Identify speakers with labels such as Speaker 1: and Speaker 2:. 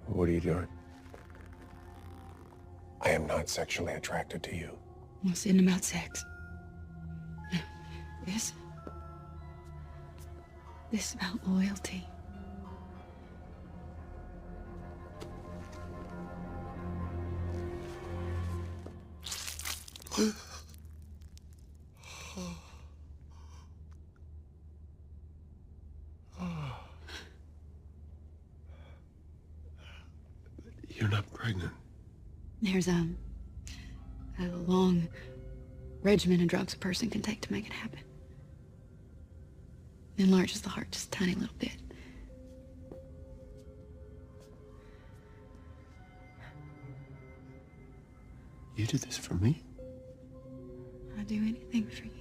Speaker 1: What are you doing? I am not sexually attracted to you.
Speaker 2: I'm not saying about sex. No. This is about loyalty.
Speaker 1: You're not pregnant.
Speaker 2: There's a long regimen of drugs a person can take to make it happen. It enlarges the heart just a tiny little bit.
Speaker 1: You did this for me?
Speaker 2: I'd do anything for you.